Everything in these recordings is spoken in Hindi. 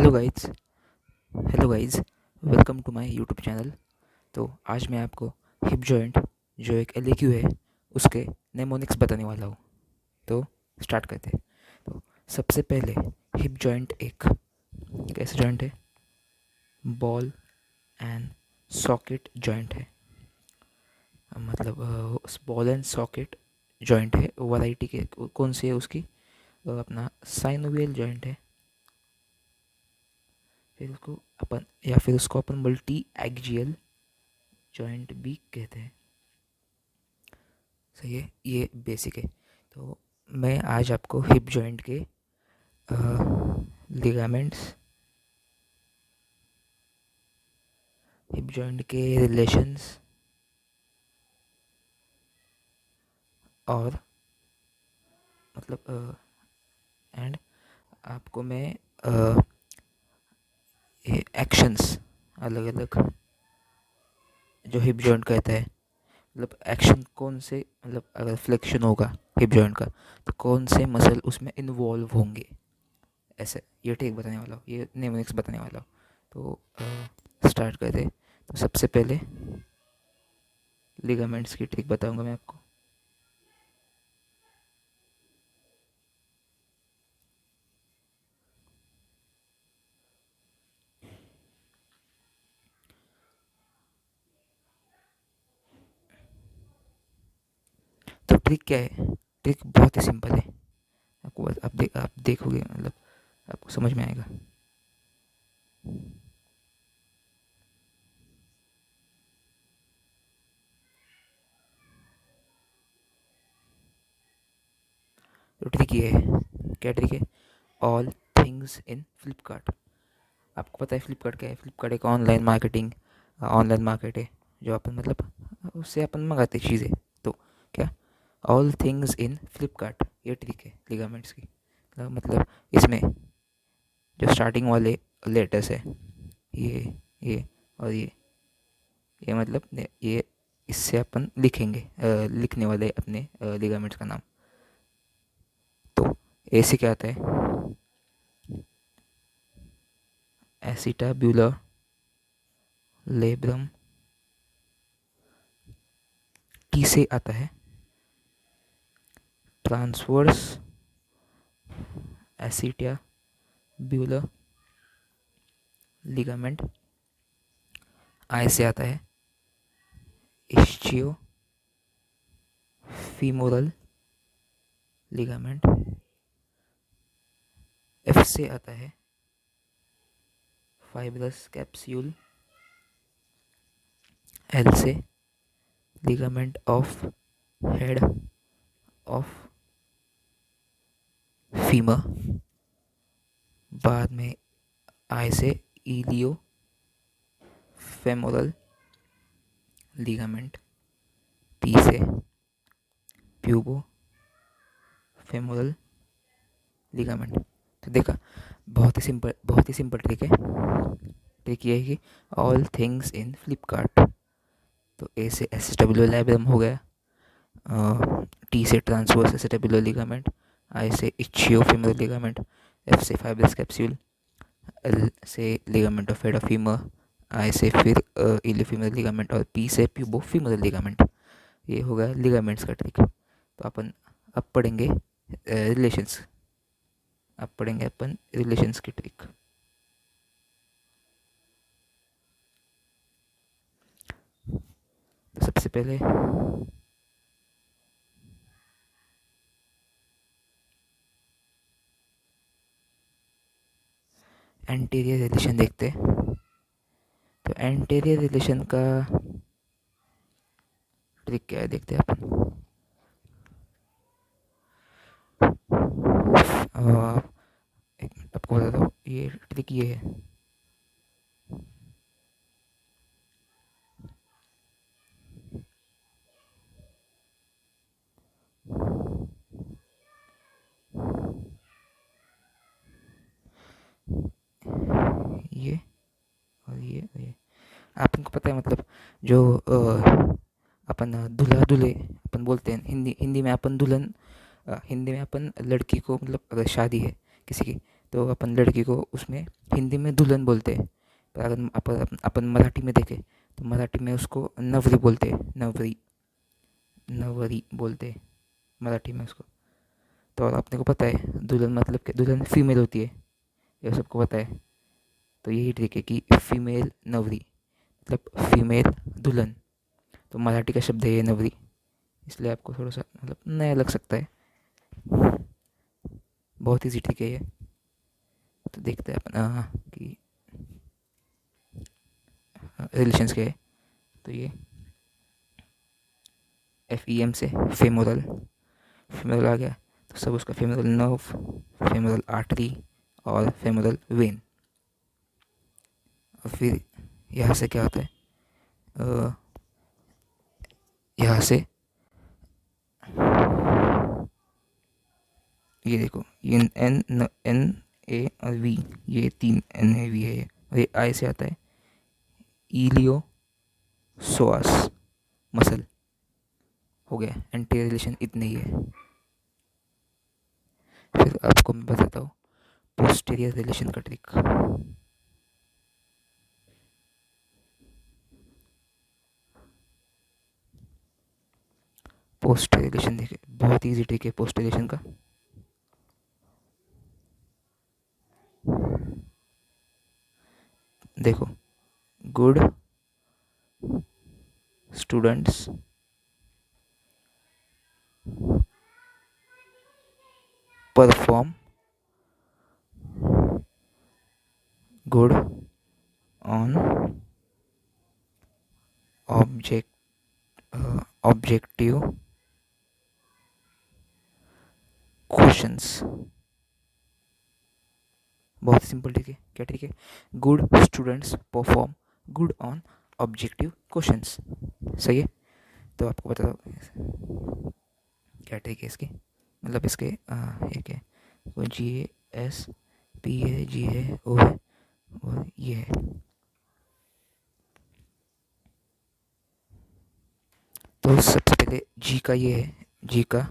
Hello guys hello guys welcome to my YouTube channel. तो आज मैं आपको हिप जॉइंट जो एक एल है उसके नेमोनिक्स बताने वाला हूँ। तो स्टार्ट करते हैं। तो सबसे पहले हिप जॉइंट एक कैसा जॉइंट है? बॉल एंड सॉकेट जॉइंट है। मतलब बॉल एंड सॉकेट जॉइंट है। वैरायटी के कौन सी है उसकी? अपना साइनोवियल जॉइंट है। फिर उसको अपन मल्टी एक्जियल जॉइंट भी कहते हैं। सही है, ये बेसिक है। तो मैं आज आपको हिप जॉइंट के लिगामेंट्स, हिप जॉइंट के रिलेशंस और मतलब एंड आपको मैं एक्शंस अलग अलग जो हिप जॉइंट कहता है, मतलब एक्शन कौन से, मतलब अगर फ्लेक्शन होगा हिप जॉइंट का तो कौन से मसल उसमें इन्वॉल्व होंगे, ऐसे ये ठीक बताने वाला हूँ, ये नेमोनिक्स बताने वाला हूँ। तो स्टार्ट करते हैं। तो सबसे पहले लिगामेंट्स की ट्रिक बताऊंगा मैं आपको। तो ट्रिक क्या है? ट्रिक बहुत ही सिंपल है। आपको आप देखोगे, मतलब आपको समझ में आएगा। तो ट्रिक ये है। क्या ट्रिक है? All things in Flipkart. आपको पता है फ्लिपकार्ट क्या है? फ्लिपकार्ट एक ऑनलाइन मार्केट है, जो अपन मतलब उससे अपन मंगाते चीज़ें। तो क्या? ऑल थिंग्स इन फ्लिपकार्ट, ये ट्रिक है लिगामेंट्स की। मतलब इसमें जो स्टार्टिंग वाले लेटर्स है, ये और ये मतलब ये इससे अपन लिखेंगे, लिखने वाले अपने लिगामेंट्स का नाम। तो ए से क्या आता है? Acetabular labrum. टी से आता है ट्रांसवर्स एसिटिया ब्यूलर लिगामेंट। आई से आता है इश्चियो फीमोरल लिगामेंट। एफ से आता है फाइब्रस कैप्सूल। एल से ligament of head of femur. बाद में आई से इलियो फेमोरल लिगामेंट। पी से प्यूबो फेमोरल लिगामेंट। तो देखा, बहुत ही सिंपल ट्रिक है। ट्रिक ये है कि ऑल थिंग्स इन फ्लिपकार्ट। तो ए से एसिटाबुलर लैब्रम हो गया, टी से ट्रांसवर्स एसिटाबुलर लिगामेंट, आई से इच्छियो फेमोरल लिगामेंट, एफ से फाइब्रस कैप्सूल, एल से ligament of head of femur, I से फिर इलियोफेमोरल लिगामेंट और पी से प्यूबो फीमोरल लिगामेंट। ये होगा लिगामेंट्स का ट्रिक। तो अपन अब पढ़ेंगे रिलेशंस। अब पढ़ेंगे अपन रिलेशंस की ट्रिक। तो सबसे पहले एंटीरियर रिलेशन देखते हैं। तो एंटीरियर रिलेशन का ट्रिक क्या है देखते हैं अपन। एक मिनट आपको बताता हूँ, ये ट्रिक ये है। ये और ये आपको पता है, मतलब जो अपन दूल्हा दूल्हे अपन बोलते हैं, हिंदी हिंदी में अपन दुल्हन, हिंदी में अपन लड़की को, मतलब अगर शादी है किसी की तो अपन लड़की को उसमें हिंदी में दुल्हन बोलते हैं, पर अगर अपन मराठी में देखें तो मराठी में उसको नवरी बोलते हैं, नवरी नवरी बोलते हैं मराठी में उसको। तो और आपने को पता है दुल्हन मतलब कि दुल्हन फीमेल होती है, ये सबको पता है। तो यही ट्रिक है कि फीमेल नवरी मतलब फीमेल दुल्हन, तो मराठी का शब्द है ये नवरी, इसलिए आपको थोड़ा सा मतलब नया लग सकता है। बहुत ईजी ट्रिक है ये। तो देखते हैं अपन कि रिलेशंस के है। तो ये FEM से फेमोरल, फेमोरल आ गया, तो सब उसका फेमोरल नर्व, फेमोरल आर्टरी और फेमोरल वेन। और फिर यहाँ से क्या होता है, यहाँ से ये देखो, ये N A और V, ये 3 NAV है, और ये I से आता है इलियो सोआस मसल। हो गया, एंटी रिलेशन इतने ही है। फिर आपको मैं बताता हूँ पोस्टीरियर रिलेशन का ट्रिक। पोस्टीरियर रिलेशन देखिए, बहुत इजी ट्रिक है पोस्टीरियर रिलेशन का। देखो, good students perform good on objective questions. बहुत सिंपल ट्रिक है। क्या ट्रिक है? Good students perform good on objective questions. सही है। तो आपको बता दो क्या ट्रिक है इसकी, मतलब इसके ये क्या है, GAS P है, G है, O है और ये है। तो सबसे पहले G का ये है, G का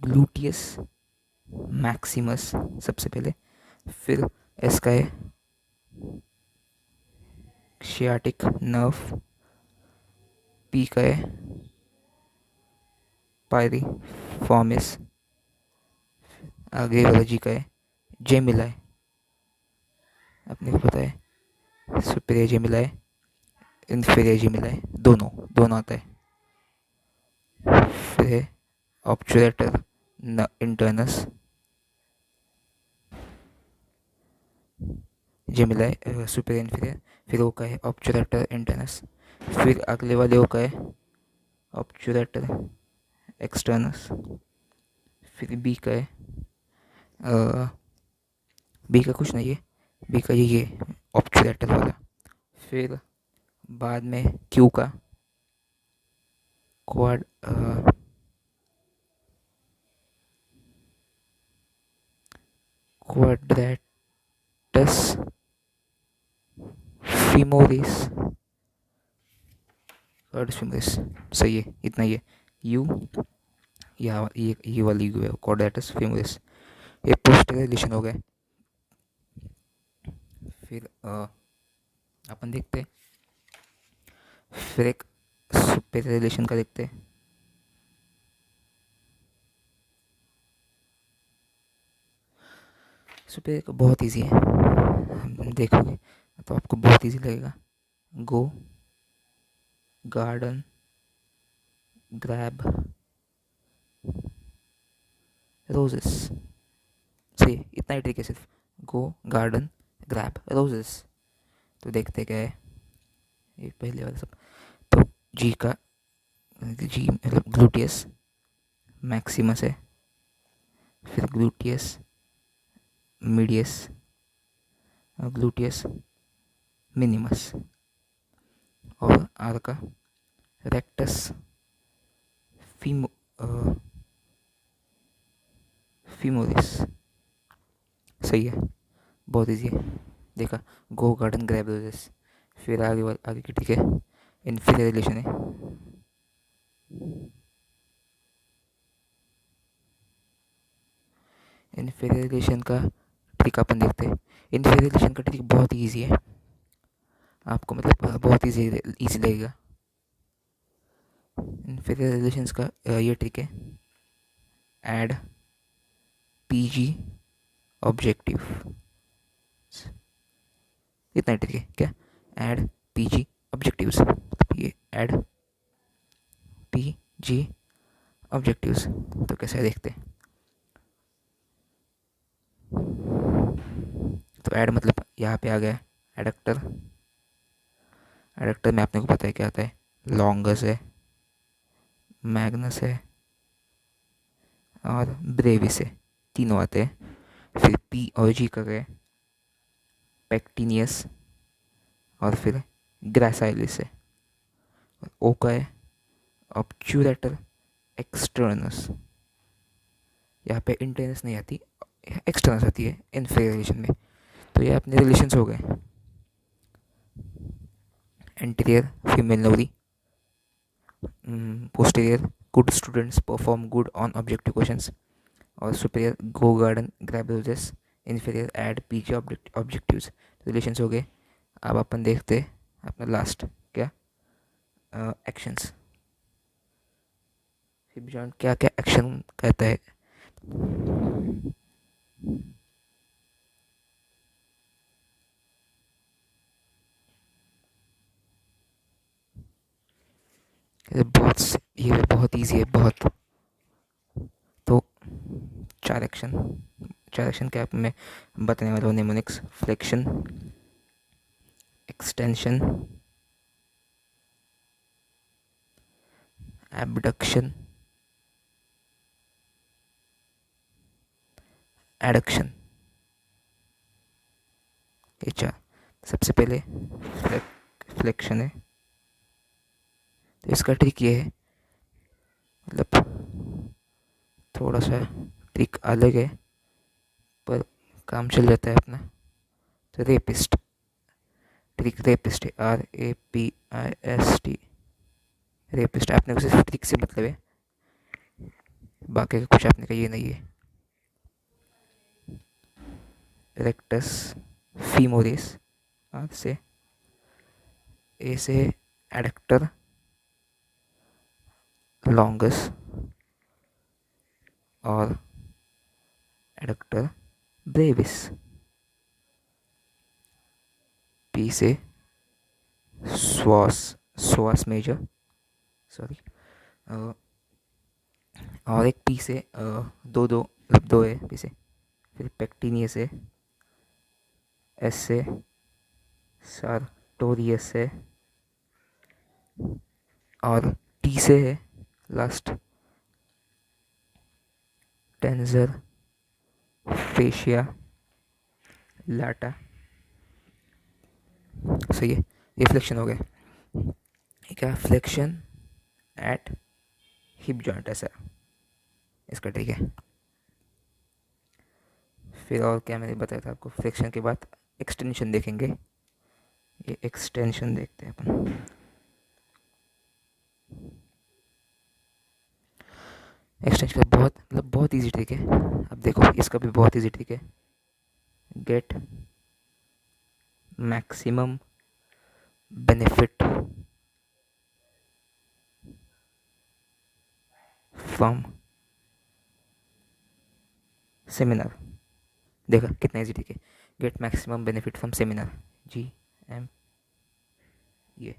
ग्लूटियस मैक्सिमस सबसे पहले, फिर S का है शियाटिक नर्व, P का है पायरिफॉर्मिस, आगे वाला G का है जेमिलाई। अपने को पता है सुपीरियर जेमिलाई, इन्फीरियर जेमिलाई, दोनों दोनों आता है। फिर है ऑब्चुरेटर इंटर्नस जेमिलाई सुपीरियर इन्फीरियर, फिर ओ का है ऑब्चुरेटर इंटर्नस, फिर अगले वाले ओ का है ऑब्चुरेटर एक्सटर्नस, फिर बी का है बी का कुछ नहीं है, बी का ये ऑब्चुरेटर वाला, फिर बाद में क्यू का क्वाड क्वाड्रेटस फीमोरिस, फीमोरिस। सही है, इतना ही है। यू ये वाली यू है क्वाड्रेटस फीमोरिस। ये पोस्टीरियर रिलेशन हो गए। फिर अपन देखते हैं, फिर एक सुपीरियर रिलेशन का देखते हैं। सुपीरियर का बहुत इजी है, हम देखोगे तो आपको बहुत इजी लगेगा। गो गार्डन ग्रैब रोजेस। सही, इतना ही ट्रिक है सिर्फ, गो गार्डन ग्रैब रोजेस। तो देखते क्या है ये पहले वाला सब। तो जी का जी मतलब ग्लूटियस मैक्सिमस है, फिर ग्लूटियस मीडियस और ग्लूटियस मिनिमस, और आर का रेक्टस फीमो फीमोरिस। सही है, बहुत ईजी है। देखा, गो गार्डन ग्रैब रोजेस। फिर आगे की ठीक है, इन्फीरियर रिलेशन है। इन्फीरियर रिलेशन का ट्रिक अपन देखते हैं। इनफेरियर रिलेशन का ट्रिक बहुत ही ईजी है, आपको मतलब बहुत ईजी लगेगा। इनफेरियर रिलेशंस का ये ट्रिक है, ऐड पीजी ऑब्जेक्टिव, इतना ट्रिक है क्या, ऐड पीजी ऑब्जेक्टिव्स, ये ऐड पीजी ऑब्जेक्टिव्स। तो कैसे देखते हैं, तो ऐड मतलब यहाँ पे आ गया एडक्टर। एडक्टर में आपने को पता है क्या आता है, लॉन्गस है, मैग्नस है और ब्रेविस है, तीनों आते हैं। फिर पी और जी का गए पेक्टिनियस और फिर ग्रासाइलिस है। ओ का है ऑब्चुरेटर एक्सटर्नस, यहाँ पे इंटरनस नहीं आती, एक्सटर्नस आती है इनफेरियर रिलेशन में। तो ये अपने रिलेशंस हो गए, एंटीरियर फीमेल नवरी, posterior good students perform good on objective questions, और superior go garden grab roses, inferior add पीछे ऑब्जेक्टिव्स। रिलेशंस हो गए। अब अपन देखते हैं अपना लास्ट क्या, एक्शंस। हिप जॉइंट क्या क्या एक्शन कहता है, ये बहुत ईजी है बहुत। तो चार एक्शन क्या मैं बताने वाला हूँ, mnemonics, flexion, extension, abduction, adduction, ये चार। सबसे पहले फ्लेक्शन है, तो इसका ट्रिक ये है, मतलब थोड़ा सा ट्रिक अलग है पर काम चल जाता है अपना। तो रेपिस्ट, ट्रिक रेपिस्ट है, RAPIST, रेपिस्ट। आपने उसे ट्रिक से मतलब है, बाकी का कुछ आपने का ये नहीं है। रेक्टस फीमोरिस, आर से, ए से एडक्टर लॉन्गस और एडक्टर ब्रेविस, पी से स्वास मेजर, सॉरी, और एक पी से दो है पी से। फिर पेक्टिनियस है, एस से सार्टोरियस है, और टी से है लास्ट टेंजर फेशिया लाटा। सही है, ये फ्लेक्शन हो गया। क्या, फ्लेक्शन एट हिप जॉइंट, ऐसा इसका ठीक है। फिर और क्या मैंने बताया था आपको, फ्लेक्शन के बाद एक्सटेंशन देखेंगे। ये एक्सटेंशन देखते हैं अपन। एक्सटेंशन का बहुत इजी ट्रिक है। अब देखो इसका भी बहुत इजी ट्रिक है, get maximum benefit from seminar. देखा कितना इजी ट्रिक है, get maximum benefit from seminar, GM, ये।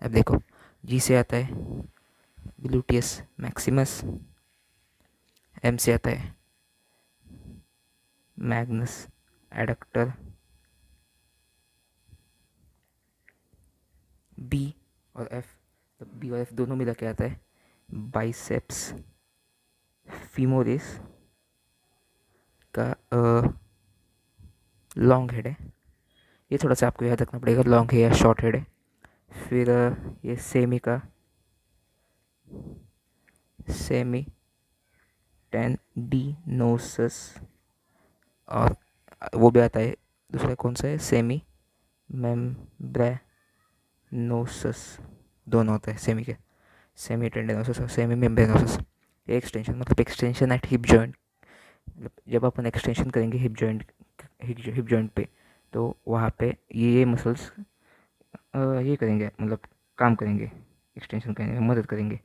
अब देखो जी से आता है ग्लूटियस मैक्सिमस, एम से आता है मैग्नस एडक्टर, बी और एफ, तो बी और एफ दोनों मिला के आता है बाइसेप्स फीमोरिस का लॉन्ग हेड है। ये थोड़ा सा आपको याद रखना पड़ेगा, लॉन्ग है या शॉर्ट हेड है। फिर ये सेमी का सेमी टेंडिनोसस, और वो भी आता है दूसरा कौन सा है, सेमी मेम्ब्रेनोसस, दोनों होता है सेमी के, सेमी टेंडिनोसस और सेमी मेम्ब्रेनोसस। एक्सटेंशन मतलब एक्सटेंशन एट हिप जॉइंट, मतलब जब अपन एक्सटेंशन करेंगे हिप जॉइंट हिप जॉइंट पे, तो वहाँ पे ये मसल्स ये करेंगे, मतलब काम करेंगे, एक्सटेंशन करेंगे, मदद करेंगे।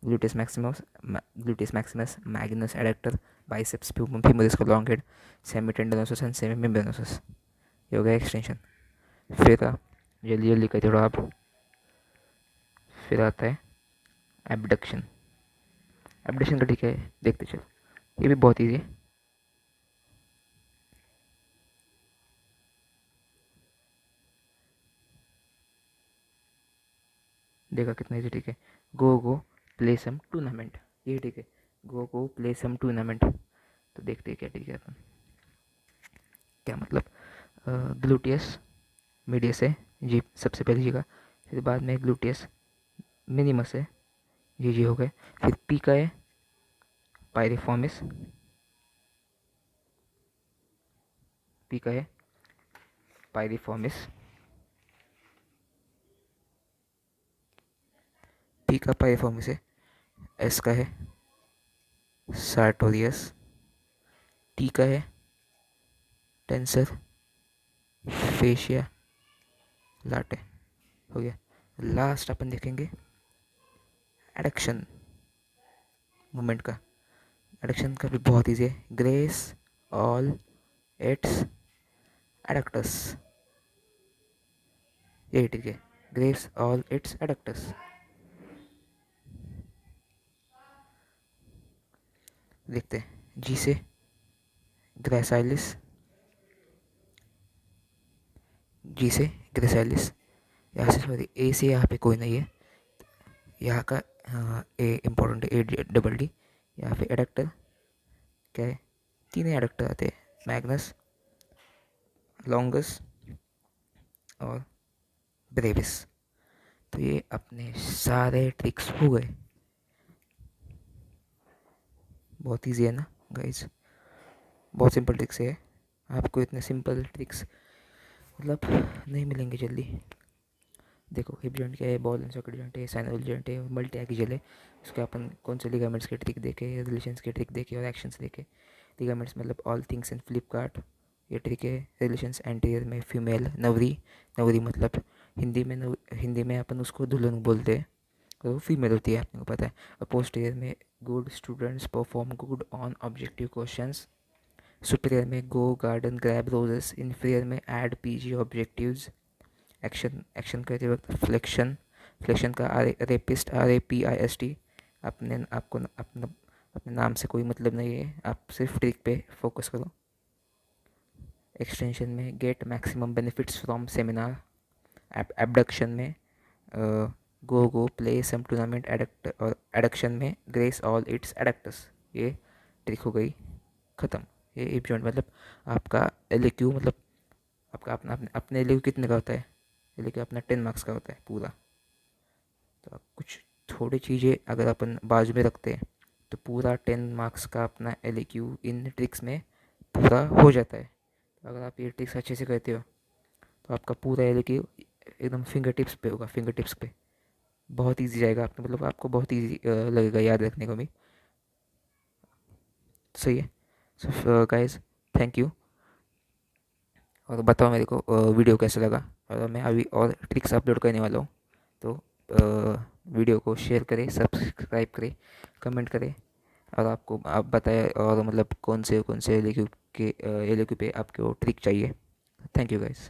Gluteus maximus, magnus adductor, biceps femoris का long head, semitendinosus and semimembranosus. ये हो गया एक्सटेंशन। फिर जल्दी जल्दी करते थोड़ा आप। फिर आता है एबडक्शन। एबडक्शन का ठीक है, देखते चलो, ये भी बहुत ईजी है। देखा कितना ईजी, ठीक है। गो प्ले सम टूर्नामेंट, ये ठीक है। Go play some tournament. तो देखते हैं क्या ठीक है अपन, क्या मतलब। ग्लूटियस मीडियस है जी, सबसे पहली जगह। फिर बाद में ग्लूटियस मिनिमस है, जी हो गए। फिर पी का है पायरिफॉर्मिस, पी का है पायरिफॉर्मिस, पी का पायरिफॉर्मिस है। एस का है सार्टोरियस, टी का है टेंसर फेशिया लाटे, हो गया। लास्ट अपन देखेंगे एडक्शन मूवमेंट का। एडक्शन का भी बहुत ईजी है, ग्रेस ऑल इट्स एडक्टस, ये ठीक है। Grace all its adductus. देखते हैं जी से ग्रेसाइलिस, जी से ग्रेसाइलिस, यहाँ से सॉरी ए से यहाँ पे कोई नहीं है, यहाँ का ए इम्पोर्टेंट है, ए डबल डी। यहाँ पे एडक्टर क्या है, तीन एडक्टर आते हैं, मैग्नस, लॉन्गस और ब्रेविस। तो ये अपने सारे ट्रिक्स हो गए। बहुत ईजी है ना गाइज, बहुत सिंपल ट्रिक्स है। आपको इतने सिंपल ट्रिक्स मतलब नहीं मिलेंगे जल्दी। देखो हिप जॉइंट क्या है, बॉल एंड सॉकेट जॉइंट है, साइनोवियल जॉइंट है, मल्टी एक्सियल है। उसके अपन कौन से लिगामेंट्स के ट्रिक देखे, रिलेशंस के ट्रिक देखे और एक्शंस देखे। लिगामेंट्स मतलब ऑल थिंग्स इन फ्लिपकार्ट, ये ट्रिक है। रिलेशंस एंटीरियर में फीमेल नवरी, नवरी मतलब हिंदी में अपन उसको दुल्हन बोलते हैं, तो वो फीमेल होती है, आपको पता है। और पोस्टीरियर में good students perform good on objective questions. Superior में गो गार्डन ग्रैब रोजेस। इन्फीरियर में ऐड पीजी ऑब्जेक्टिव्स। एक्शन करते वक्त फ्लेक्शन, फ्लेक्शन का रेपिस्ट RAPIST। अपने नाम से कोई मतलब नहीं है, आप सिर्फ ट्रिक पे फोकस करो। एक्सटेंशन में get maximum benefits from seminar. Abduction में go play some tournament adduct, और एडक्शन में ग्रेस ऑल इट्स एडक्टस। ये ट्रिक हो गई ख़त्म। ये हिप जॉइंट मतलब आपका LAQ, मतलब आपका अपने LAQ कितने का होता है, LAQ अपना 10 मार्क्स का होता है पूरा। तो आप कुछ थोड़ी चीज़ें अगर अपन बाजू में रखते हैं तो पूरा 10 मार्क्स का अपना LAQ इन ट्रिक्स में पूरा हो जाता है। तो अगर आप ये ट्रिक्स अच्छे से करते हो तो आपका पूरा LAQ एकदम फिंगर टिप्स पे होगा, फिंगर टिप्स पे बहुत ईजी जाएगा आपको, मतलब आपको बहुत ईजी लगेगा याद रखने को भी। सही है। So guys, thank you. और बताओ मेरे को वीडियो कैसा लगा। और मैं अभी और ट्रिक्स अपलोड करने वाला हूँ, तो वीडियो को शेयर करें, सब्सक्राइब करें, कमेंट करें। और आपको आप बताएं और मतलब कौन से LAQ पे आपको ट्रिक चाहिए। Thank you guys.